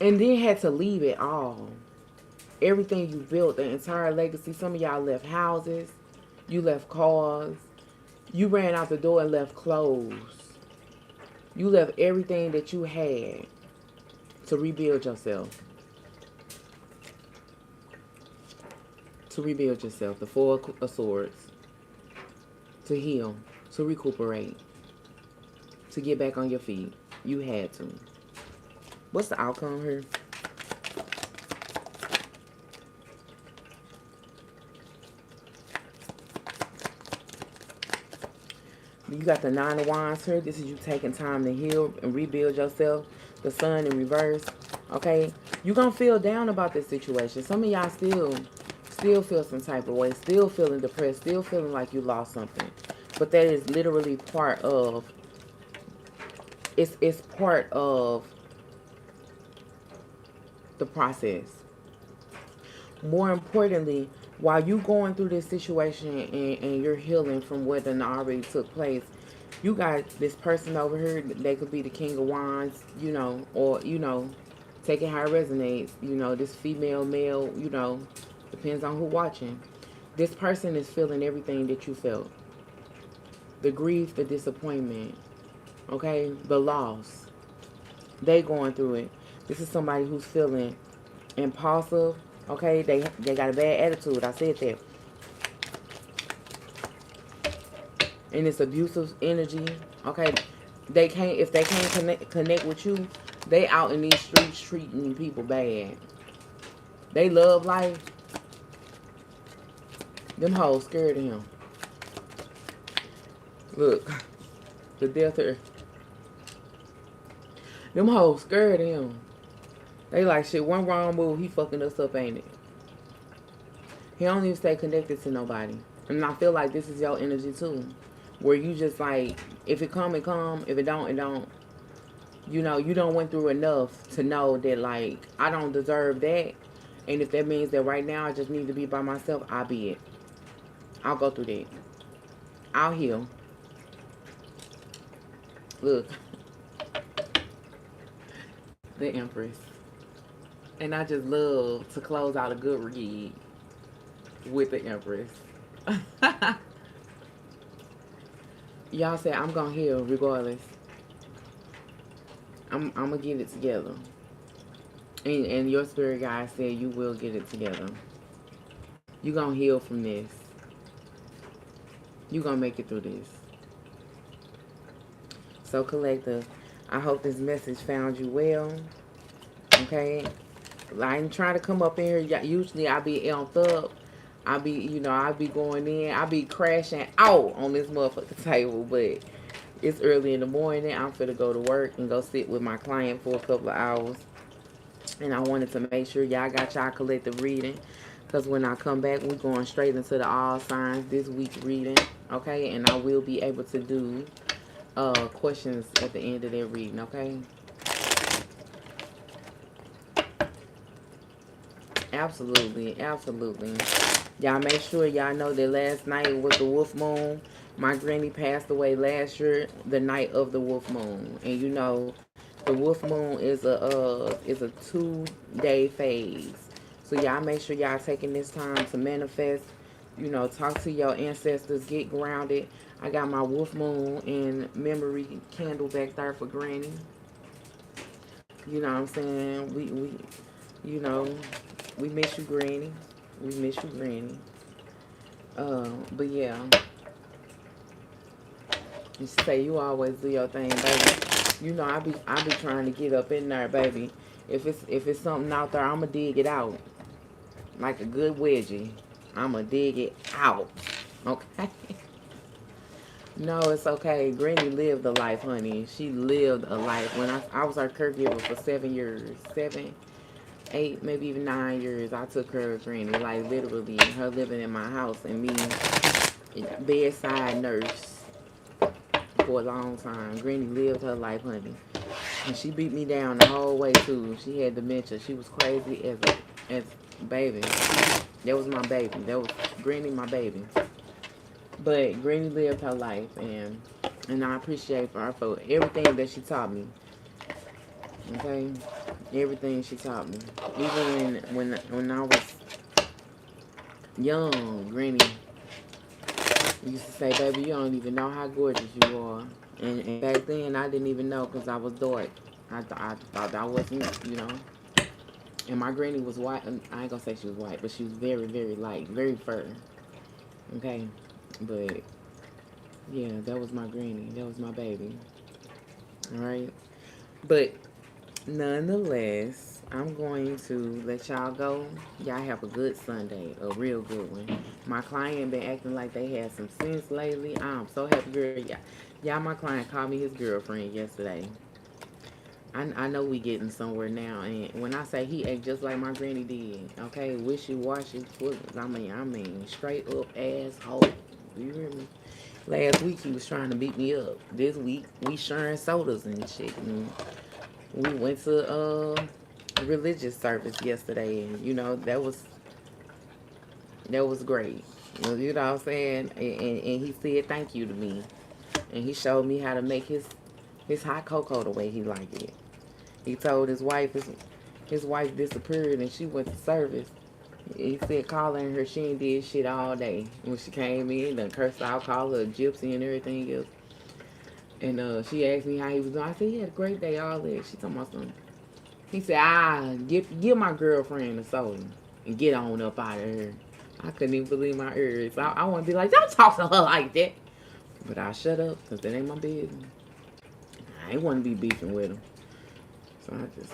A: And then had to leave it all. Everything you built, the entire legacy. Some of y'all left houses. You left cars. You ran out the door and left clothes. You left everything that you had to rebuild yourself. To rebuild yourself. The Four of Swords. To heal. To recuperate. To get back on your feet. You had to. What's the outcome here? You got the Nine of Wands here. This is you taking time to heal and rebuild yourself. The Sun in reverse. Okay? You're going to feel down about this situation. Some of y'all still feel some type of way. Still feeling depressed. Still feeling like you lost something. But that is literally part of... It's part of the process. More importantly, while you going through this situation and you're healing from what done already took place, you got this person over here. They could be the King of Wands, or take it how it resonates. This female, male, depends on who watching. This person is feeling everything that you felt: the grief, the disappointment, okay, the loss. They going through it. This is somebody who's feeling impulsive. Okay, they got a bad attitude. I said that, and it's abusive energy. Okay, they can't if they can't connect with you. They out in these streets treating people bad. They love life. Them hoes scared of him. Look, the death here. Them hoes scared of him. They like, shit, one wrong move, he fucking us up, ain't it? He don't even stay connected to nobody. And I feel like this is your energy too. Where you just like, if it come, it come. If it don't, it don't. You don't went through enough to know that, like, I don't deserve that. And if that means that right now I just need to be by myself, I'll be it. I'll go through that. I'll heal. Look. The Empress. And I just love to close out a good read with the Empress. Y'all say I'm gonna heal regardless. I'm gonna get it together. And your spirit guide said you will get it together. You gonna heal from this. You gonna make it through this. So collective, I hope this message found you well. Okay. I ain't trying to come up in here. Usually I be amped up. I be going in. I be crashing out on this motherfucking table. But it's early in the morning. I'm finna go to work and go sit with my client for a couple of hours. And I wanted to make sure y'all got y'all collective reading. Because when I come back, we're going straight into the all signs this week reading. Okay? And I will be able to do questions at the end of that reading. Okay? Absolutely, absolutely. Y'all make sure y'all know that last night was the wolf moon. My granny passed away last year, the night of the wolf moon. And the wolf moon is a 2-day phase. So y'all make sure y'all taking this time to manifest. Talk to your ancestors, get grounded. I got my wolf moon and memory candle back there for granny. You know what I'm saying? You know, we miss you, Granny. We miss you, Granny. But yeah, you say you always do your thing, baby. I be trying to get up in there, baby. If it's something out there, I'ma dig it out like a good wedgie. I'ma dig it out. Okay. No, it's okay. Granny lived a life, honey. She lived a life. When I was her caregiver for 7 years, 7, 8, maybe even 9 years, I took care of Granny, like literally, her living in my house and me bedside nurse for a long time. Granny lived her life, honey, and she beat me down the whole way too. She had dementia. She was crazy as baby. That was my baby. That was Granny, my baby. But Granny lived her life, and I appreciate her for everything that she taught me. Okay, everything she taught me. Even when I was young, Granny used to say, "Baby, you don't even know how gorgeous you are." And back then, I didn't even know because I was dark. I thought I wasn't. And my granny was white. I ain't gonna say she was white, but she was very, very light, very fur. Okay, but yeah, that was my granny. That was my baby. All right, but nonetheless, I'm going to let y'all go. Y'all have a good Sunday, a real good one. My client been acting like they had some sense lately. I'm so happy, girl. Y'all, my client called me his girlfriend yesterday. I know we getting somewhere now, and when I say he act just like my granny did, okay, wishy-washy, I mean, straight up asshole. You hear me? Last week he was trying to beat me up. This week we sharing sodas and shit. And we went to religious service yesterday, and that was That was great. You know what I'm saying? And he said thank you to me. And he showed me how to make his hot cocoa the way he liked it. He told his wife disappeared and she went to service. He said calling her, she ain't did shit all day. When she came in, done cursed out, called her a gypsy and everything else. And she asked me how he was doing. I said he had a great day, all that. She told me something. He said, give my girlfriend a soda and get on up out of here. I couldn't even believe my ears. I want to be like, don't talk to her like that. But I shut up because that ain't my business. I ain't want to be beefing with him. So I just,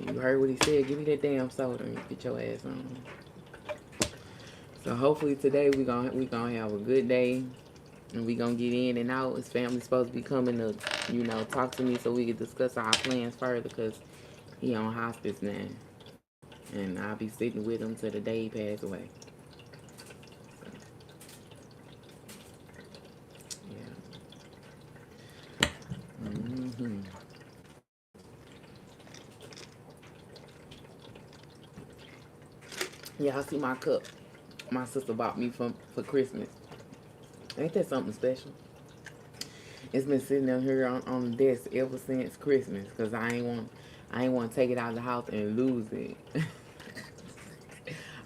A: you heard what he said. Give me that damn soda and get your ass on. So hopefully today we gonna have a good day. And we gonna get in and out. His family's supposed to be coming to, talk to me so we can discuss our plans further because he on hospice now. And I'll be sitting with him till the day he passed away. Yeah. Y'all see my cup my sister bought me for Christmas. Ain't that something special? It's been sitting down here on the desk ever since Christmas because I ain't want to take it out of the house and lose it.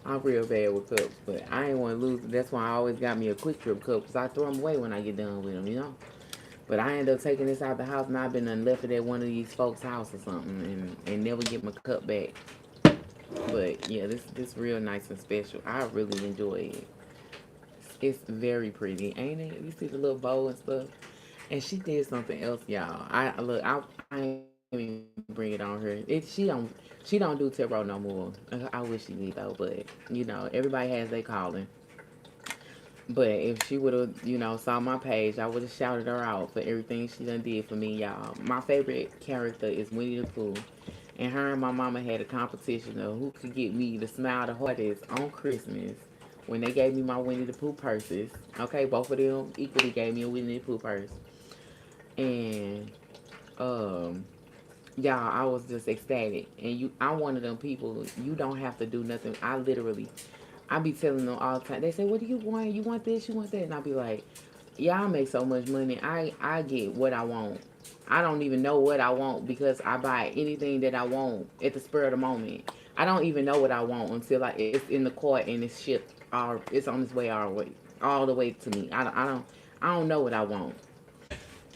A: I'm real bad with cups, but I ain't want to lose it. That's why I always got me a quick trip cup because I throw them away when I get done with them. But I end up taking this out the house and I've been and left it at one of these folks' house or something and never get my cup back. But yeah, this real nice and special. I really enjoy it. It's very pretty, ain't it? You see the little bow and stuff. And she did something else, y'all. I ain't even bring it on her. She don't do tarot no more. I wish she did though, but everybody has their calling. But if she would have, saw my page, I would have shouted her out for everything she done did for me, y'all. My favorite character is Winnie the Pooh. And her and my mama had a competition of who could get me to smile the hardest on Christmas when they gave me my Winnie the Pooh purses. Okay, both of them equally gave me a Winnie the Pooh purse. And um y'all, I was just ecstatic. And I'm one of them people, you don't have to do nothing. I be telling them all the time. They say, what do you want? You want this, you want that? And I be like, y'all make so much money. I get what I want. I don't even know what I want because I buy anything that I want at the spur of the moment. I don't even know what I want until it's in the cart and it's shipped or it's on its way all the way to me. I don't know what I want.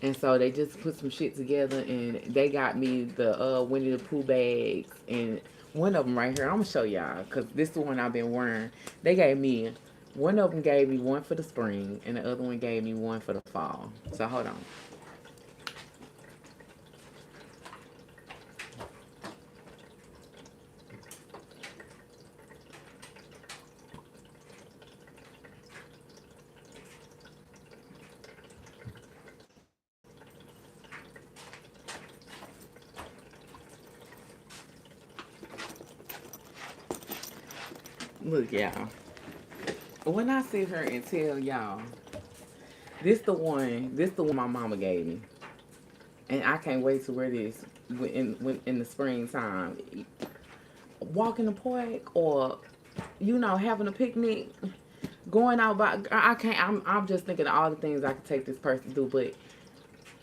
A: And so they just put some shit together and they got me the Winnie the Pooh bags and one of them right here. I'm gonna show y'all because this is the one I've been wearing. They gave me one of them gave me one for the spring and the other one gave me one for the fall. So hold on. Look, y'all. When I sit here and tell y'all, this the one my mama gave me, and I can't wait to wear this in the springtime. Walk in the park or having a picnic, going out by. I can't. I'm just thinking of all the things I could take this person to do,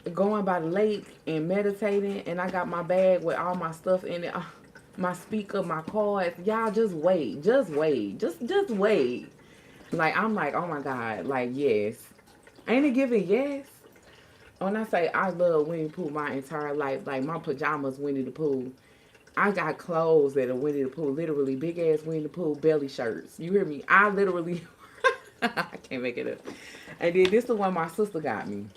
A: but going by the lake and meditating, and I got my bag with all my stuff in it. My speaker, my cards. Y'all just wait. Just wait. Just wait. Like I'm like, oh my God, like yes. Ain't it giving yes? When I say I love Winnie the Pooh my entire life, like my pajamas Winnie the Pooh. I got clothes that are Winnie the Pooh, literally big ass Winnie the Pooh belly shirts. You hear me? I literally I can't make it up. And then this is the one my sister got me.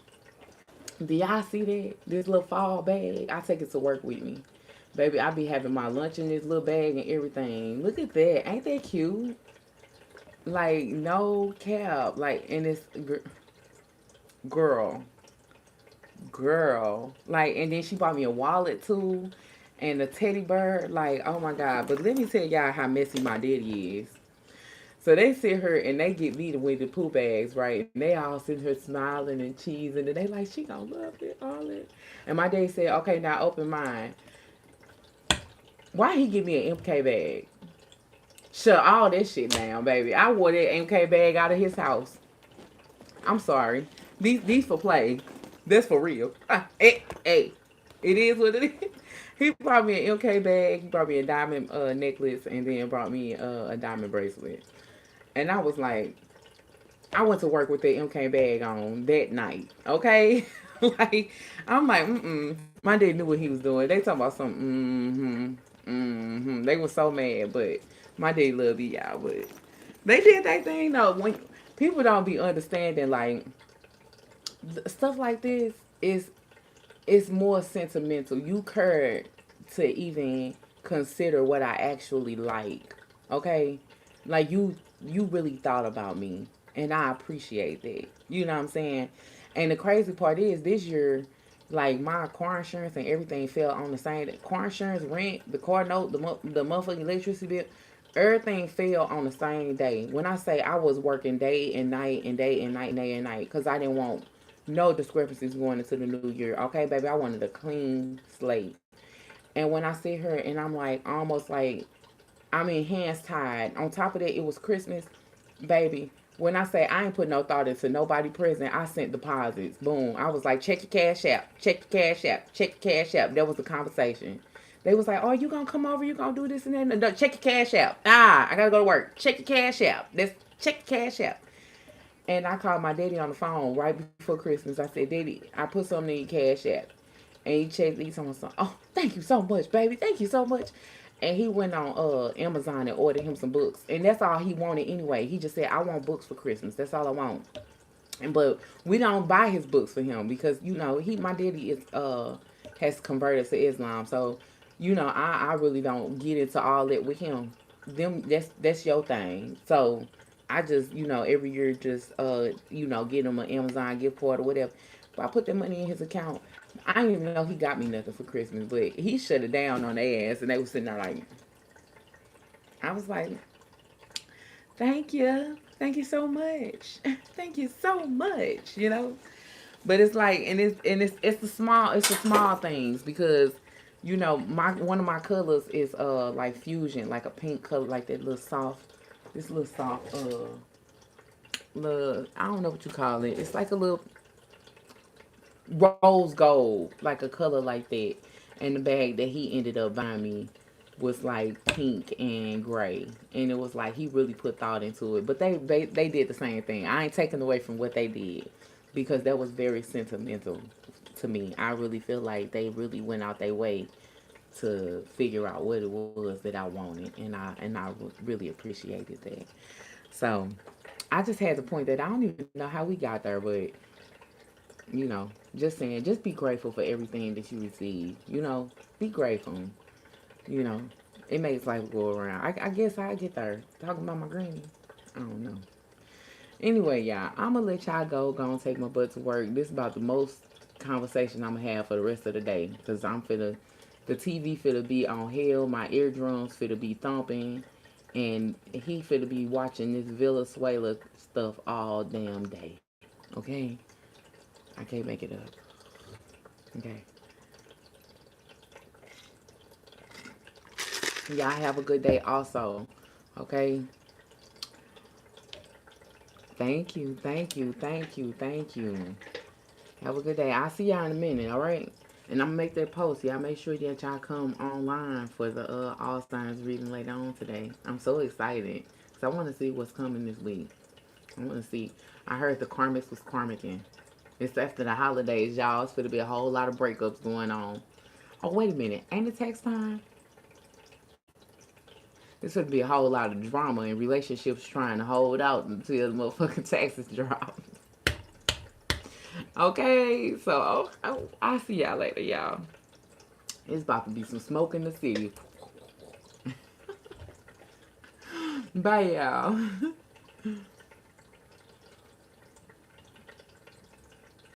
A: Do y'all see that? This little fall bag. I take it to work with me. Baby, I be having my lunch in this little bag and everything. Look at that. Ain't that cute? Like, no cap. Like, and it's girl. Girl. Like, and then she bought me a wallet too. And a teddy bear. Like, oh my God. But let me tell y'all how messy my daddy is. So they sit here and they get me with the poo bags, right? And they all sit here smiling and cheesing. And they like, she gonna love it, all that. And my dad said, okay, now open mine. Why he give me an MK bag? Shut all that shit down, baby. I wore that MK bag out of his house. I'm sorry. These for play. That's for real. Hey, it is what it is. He brought me an MK bag. He brought me a diamond necklace, and then brought me a diamond bracelet. And I was like, I went to work with that MK bag on that night. Okay, like I'm like, My dad knew what he was doing. They talking about some, They were so mad, but my dad loved y'all. But they did that thing though. When people don't be understanding, like stuff like this is more sentimental. You care to even consider what I actually like. Okay? Like you really thought about me and I appreciate that. You know what I'm saying? And the crazy part is this year like my car insurance and everything fell on the same car insurance, rent, the car note, the motherfucking electricity bill, everything fell on the same day. When I say I was working day and night and day and night and day and night because I didn't want no discrepancies going into the new year. Okay, baby, I wanted a clean slate. And when I sit here and I'm like almost like I'm in hands tied. On top of that, it was Christmas, baby. When I say I ain't put no thought into nobody present, I sent deposits. Boom. I was like, check your cash app, check your cash app, check your cash app. That was the conversation. They was like, oh, you gonna come over? You gonna do this and that? No, check your cash app. Ah, I gotta go to work. Check your cash app. Let's check your cash app. And I called my daddy on the phone right before Christmas. I said, Daddy, I put something in your cash app. And he checked these on some. Oh, thank you so much, baby. Thank you so much. And he went on Amazon and ordered him some books. And that's all he wanted anyway. He just said, I want books for Christmas. That's all I want. And but we don't buy his books for him because, my daddy is has converted to Islam. So, I really don't get into all that with him. That's your thing. So I just, every year just get him an Amazon gift card or whatever. But I put that money in his account. I didn't even know he got me nothing for Christmas, but he shut it down on their ass, and they was sitting there like, I was like, thank you so much, thank you so much. But it's like, and it's the small things because, my one of my colors is like fusion, like a pink color, like that little soft little I don't know what you call it. It's like a little rose gold, like a color like that. And the bag that he ended up buying me was like pink and gray, and it was like he really put thought into it. But they did the same thing. I ain't taking away from what they did because that was very sentimental to me. I really feel like they really went out their way to figure out what it was that I wanted, and I really appreciated that. So I just had to point that I don't even know how we got there, but just saying, just be grateful for everything that you receive. Be grateful. You know, it makes life go around. I guess I get there. Talking about my granny. I don't know. Anyway, y'all, I'm going to let y'all go and take my butt to work. This is about the most conversation I'm going to have for the rest of the day. Because the TV finna be on hell. My eardrums finna be thumping. And he finna be watching this Venezuela stuff all damn day. Okay? I can't make it up. Okay. Y'all have a good day also. Okay? Thank you, thank you, thank you, thank you. Have a good day. I'll see y'all in a minute, alright? And I'm gonna make that post. Y'all make sure that y'all come online for the All Signs reading later on today. I'm so excited. Because I want to see what's coming this week. I want to see. I heard the karmics was karmicking. It's after the holidays, y'all. It's going to be a whole lot of breakups going on. Oh, wait a minute. Ain't it tax time? It's going to be a whole lot of drama and relationships trying to hold out until the motherfucking taxes drop. Okay, so I'll see y'all later, y'all. It's about to be some smoke in the city. Bye, y'all.